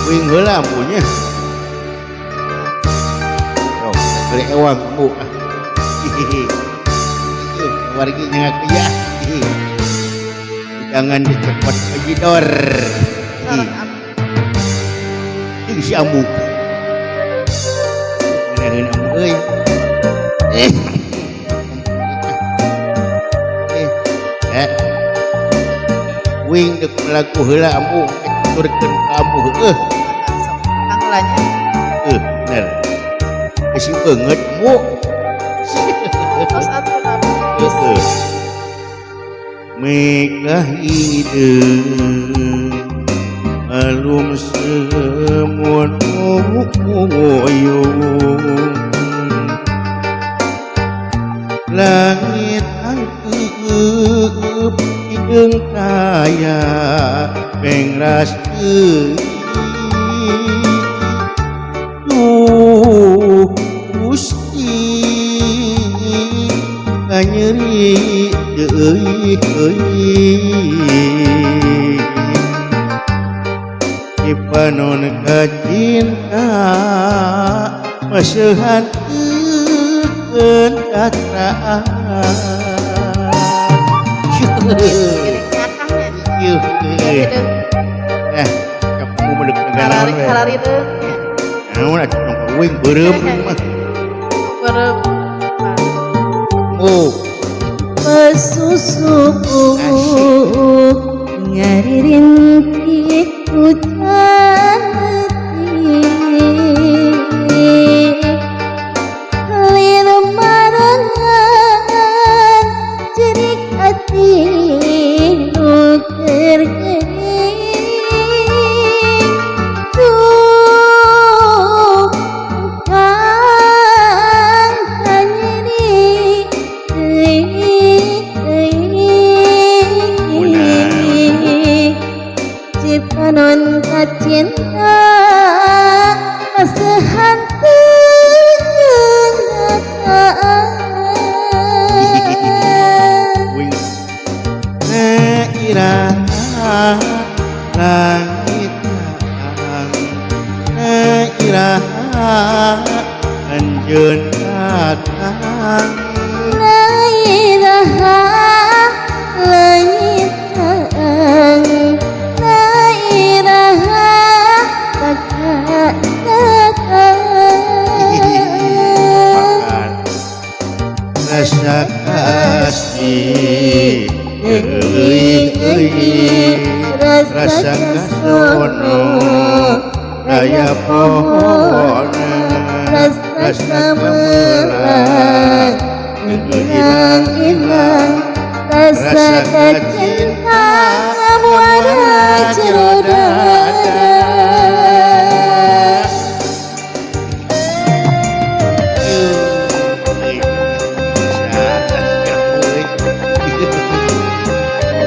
Wing heula ampunya. Oh, beri ewang bu. Wargi nyangak ya. Jangan dicepat pejidor. Ini si ambu. Beneran ambu euy. Wing dek melaku heula ambu. Turkeun ka ambu heueuh. Tanggalanya. Bener. Kasih banget bu. Tos atuh lah. Megah ide alum semut oyong langit angkeup hideung kaya pengras duh Gusti nyeri Ipanon kacinta maseuhan keun katraan kamu medek negara Harari teh. naon atuh wing beureum mah Beureum. oh Pesusuku ngaririntih hujan lir marangan jerik hati nu kergering duh kang kanyeri Cipanon kacinta maseuhan keun wing iraha langit iraha anjeun datang nairaha langit taang nairaha kakak datang rasa kasih rasa kasono raya pohon rasa merang hilang rasa kecinta muara jero dada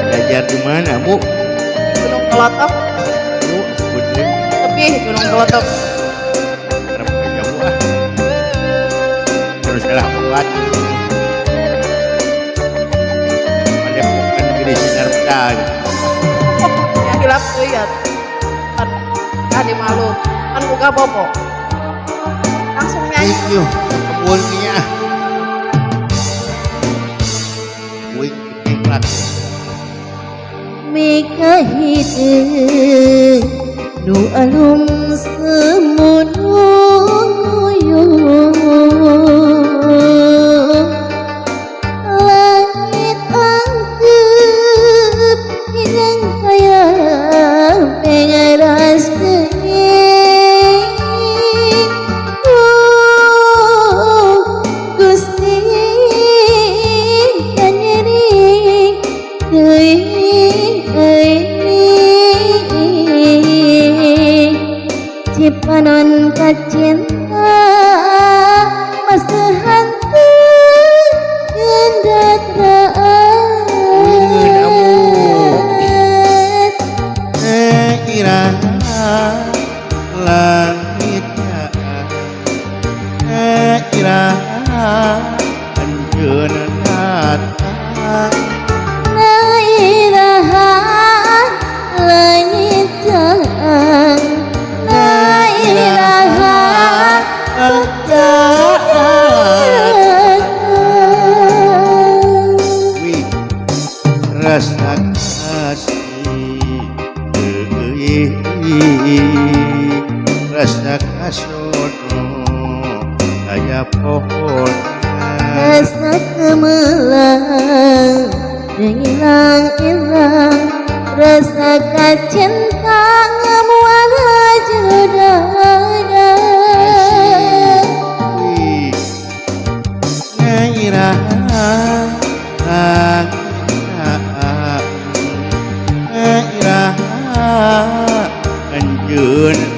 belajar di mana bu? Gunung Kelotok. Bu, bener. Tepi Gunung Kelotok. Harap kerja bu ah. Terus salah buat. Padepokan Giri Sinar Pedang. Yang hilap tuh ya. Kan di malu. Kan buka bobo. Langsung nyanyi. Iyo, kebunnya. Wing iklat. Mega hideung nu alum semut oyong langit angkeup hideung kaya pengeras teuing Gusti kanyeri teuing Cipanon kacinta maseuhan keun datraan Iraha langit iraha anjeun datang nairaha langit taang rasa kasono kaya pohon rasa kemelang hilang-hilang rasa cinta muara judara anjeun